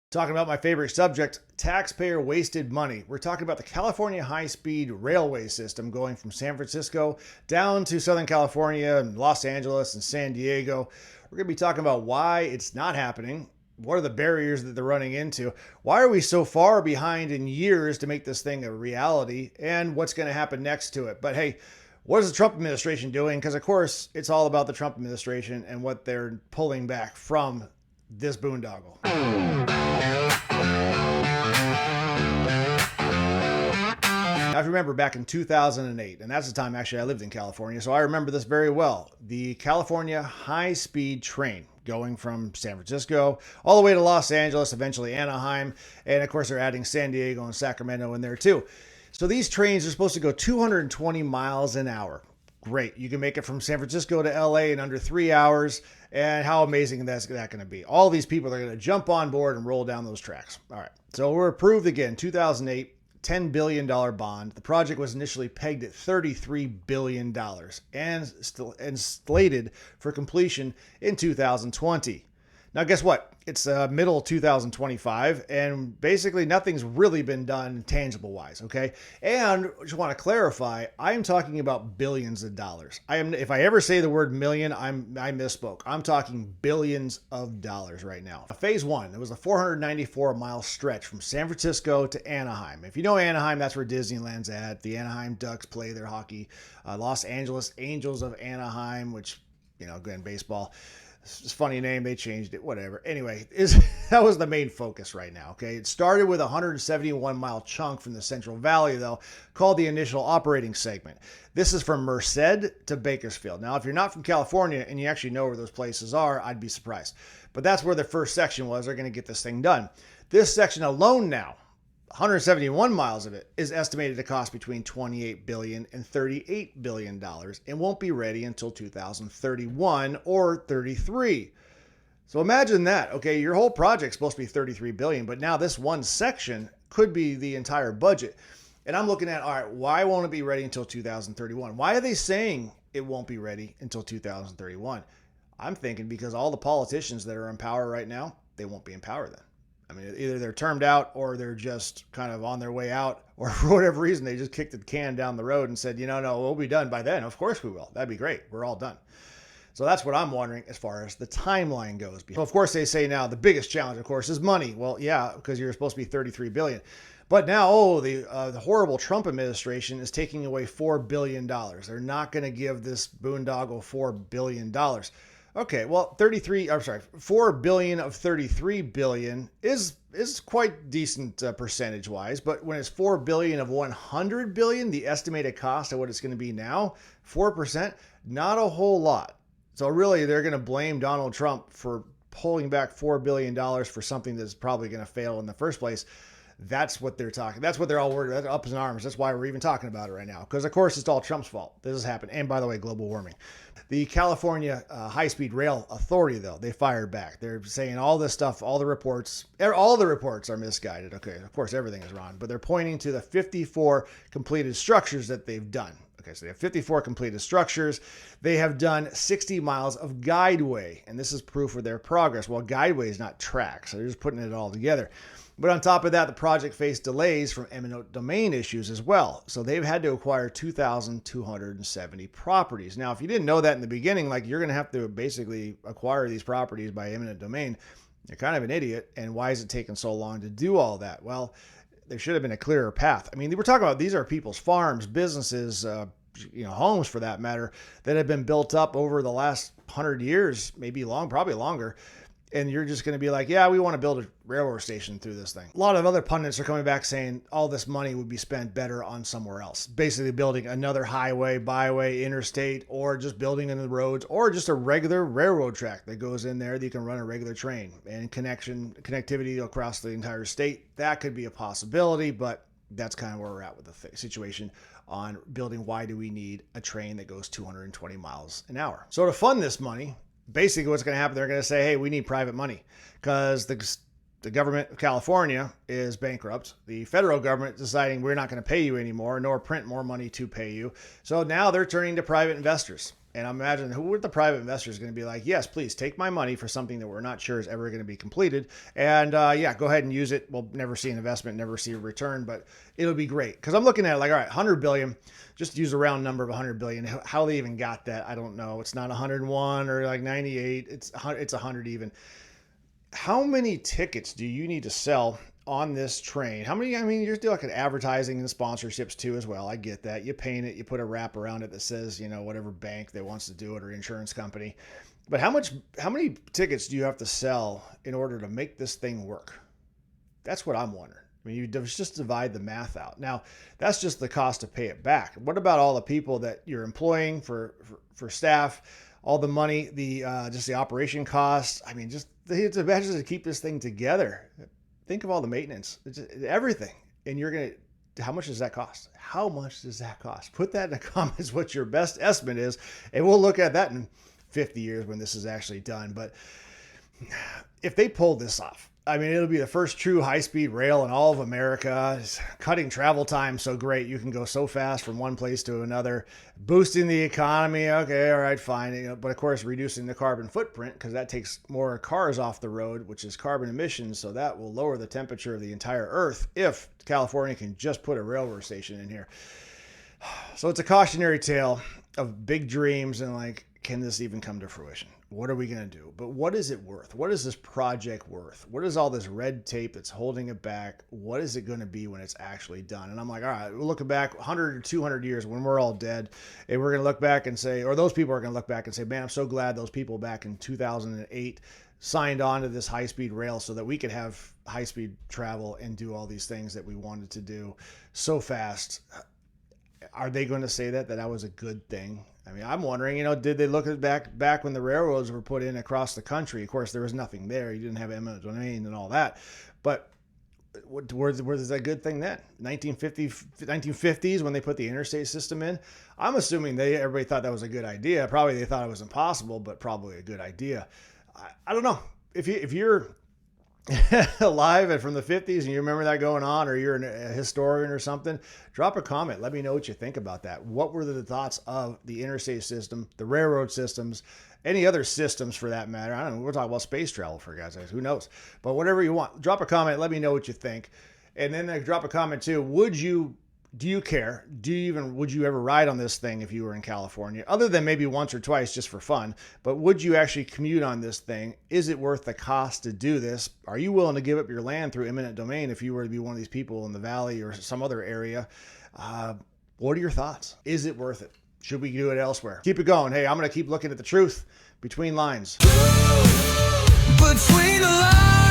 Talking about my favorite subject, taxpayer wasted money. We're talking about the California High Speed Railway System going from San Francisco down to Southern California and Los Angeles and San Diego. We're going to be talking about why it's not happening. What are the barriers that they're running into? Why are we so far behind in years to make this thing a reality? And what's going to happen next to it? But hey, what is the Trump administration doing? Because, of course, it's all about the Trump administration and what they're pulling back from this boondoggle. Now, if you remember back in 2008, and that's the time actually I lived in California, so I remember this very well. The California high-speed train going from San Francisco all the way to Los Angeles, eventually Anaheim, and of course they're adding San Diego and Sacramento in there too. So these trains are supposed to go 220 miles an hour. Great. You can make it from San Francisco to LA in under 3 hours. And how amazing that's that going to be? All these people are going to jump on board and roll down those tracks. All right. So we're approved again, 2008, $10 billion bond. The project was initially pegged at $33 billion and slated for completion in 2020. Now, guess what? It's middle 2025, and basically nothing's really been done tangible-wise, okay? And I just want to clarify, I'm talking about billions of dollars. If I ever say the word million, I misspoke. I'm talking billions of dollars right now. Phase one, it was a 494-mile stretch from San Francisco to Anaheim. If you know Anaheim, that's where Disneyland's at. The Anaheim Ducks play their hockey. Los Angeles Angels of Anaheim, which, again, baseball. It's a funny name. They changed it. Whatever. Anyway, that was the main focus right now. Okay. It started with a 171-mile chunk from the Central Valley, though, called the initial operating segment. This is from Merced-to-Bakersfield. Now, if you're not from California and you actually know where those places are, I'd be surprised. But that's where the first section was. They're going to get this thing done. This section alone now, 171 miles of it, is estimated to cost between $28 billion and $38 billion and won't be ready until 2031 or 33. So imagine that. Okay, your whole project's supposed to be $33 billion, but now this one section could be the entire budget. And I'm looking at, all right, why won't it be ready until 2031? Why are they saying it won't be ready until 2031? I'm thinking because all the politicians that are in power right now, they won't be in power then. I mean, either they're termed out or they're just kind of on their way out, or for whatever reason, they just kicked the can down the road and said, no, we'll be done by then. Of course we will. That'd be great. We're all done. So that's what I'm wondering as far as the timeline goes. So of course, they say now the biggest challenge, of course, is money. Well, yeah, because you're supposed to be $33 billion. But now, the horrible Trump administration is taking away $4 billion. They're not going to give this boondoggle $4 billion. Okay, well, $4 billion of $33 billion is quite decent percentage-wise, but when it's $4 billion of $100 billion, the estimated cost of what it's going to be now, 4%, not a whole lot. So really, they're going to blame Donald Trump for pulling back $4 billion for something that's probably going to fail in the first place. That's what they're talking. That's what they're all worried about. They're up in arms. That's why we're even talking about it right now. Because, of course, it's all Trump's fault. This has happened. And, by the way, global warming. The California High Speed Rail Authority, though, they fired back. They're saying all this stuff, all the reports are misguided. Okay, of course, everything is wrong. But they're pointing to the 54 completed structures that they've done. Okay, so they have 54 completed structures. They have done 60 miles of guideway. And this is proof of their progress. Well, guideway is not track, so they're just putting it all together. But on top of that, the project faced delays from eminent domain issues as well. So they've had to acquire 2,270 properties. Now, if you didn't know that in the beginning, you're going to have to basically acquire these properties by eminent domain. You're kind of an idiot. And why is it taking so long to do all that? Well, there should have been a clearer path. I mean, we're talking about these are people's farms, businesses, homes for that matter, that have been built up over the last 100 years, probably longer. And you're just going to be like, yeah, we want to build a railroad station through this thing. A lot of other pundits are coming back saying all this money would be spent better on somewhere else. Basically building another highway, byway, interstate, or just building in the roads, or just a regular railroad track that goes in there that you can run a regular train and connectivity across the entire state. That could be a possibility, but that's kind of where we're at with the situation on building. Why do we need a train that goes 220 miles an hour? So to fund this money, basically what's going to happen, they're going to say, hey, we need private money because the government of California is bankrupt. The federal government deciding we're not going to pay you anymore, nor print more money to pay you. So now they're turning to private investors. And I imagine who would the private investor is going to be like, yes, please take my money for something that we're not sure is ever going to be completed. And yeah, go ahead and use it. We'll never see an investment, never see a return, but it'll be great. Because I'm looking at it like, all right, 100 billion, just to use a round number of 100 billion. How they even got that, I don't know. It's not 101 or like 98. It's 100 even. How many tickets do you need to sell on this train? How many? I mean, you're still looking at advertising and sponsorships too as well. I get that. You paint it, you put a wrap around it that says, you know, whatever bank that wants to do it or insurance company. But how many tickets do you have to sell in order to make this thing work? That's what I'm wondering. I mean, you just divide the math out. Now, that's just the cost to pay it back. What about all the people that you're employing for staff, all the money, the just the operation costs? I mean, just it's imagine to keep this thing together. Think of all the maintenance, everything. And you're going to, how much does that cost? How much does that cost? Put that in the comments what your best estimate is. And we'll look at that in 50 years when this is actually done. But if they pull this off, I mean, it'll be the first true high-speed rail in all of America. It's cutting travel time so great. You can go so fast from one place to another, boosting the economy. Okay, all right, fine. You know, but of course, reducing the carbon footprint because that takes more cars off the road, which is carbon emissions. So that will lower the temperature of the entire Earth if California can just put a railroad station in here. So it's a cautionary tale of big dreams and like, can this even come to fruition? What are we going to do? But what is it worth? What is this project worth? What is all this red tape that's holding it back? What is it going to be when it's actually done? And I'm like, all right, we're looking back 100 or 200 years when we're all dead, and we're going to look back and say, or those people are going to look back and say, man, I'm so glad those people back in 2008 signed on to this high-speed rail so that we could have high-speed travel and do all these things that we wanted to do so fast. Are they going to say that was a good thing? I mean, I'm wondering, you know, did they look at back when the railroads were put in across the country? Of course, there was nothing there. You didn't have eminent domain and all that. But was that a good thing then? 1950s when they put the interstate system in? I'm assuming everybody thought that was a good idea. Probably they thought it was impossible, but probably a good idea. I don't know. If you're alive and from the 50s and you remember that going on, or you're a historian or something, drop a comment. Let me know what you think about that. What were the thoughts of the interstate system, the railroad systems, any other systems for that matter? I don't know. We're talking about space travel for God's sakes. Who knows? But whatever you want, drop a comment. Let me know what you think. And then drop a comment too. Do you care? Would you ever ride on this thing if you were in California, other than maybe once or twice just for fun? But would you actually commute on this thing? Is it worth the cost to do this? Are you willing to give up your land through eminent domain if you were to be one of these people in the valley or some other area? What are your thoughts? Is it worth it? Should we do it elsewhere? Keep it going. Hey, I'm going to keep looking at the truth between lines. Between the lines.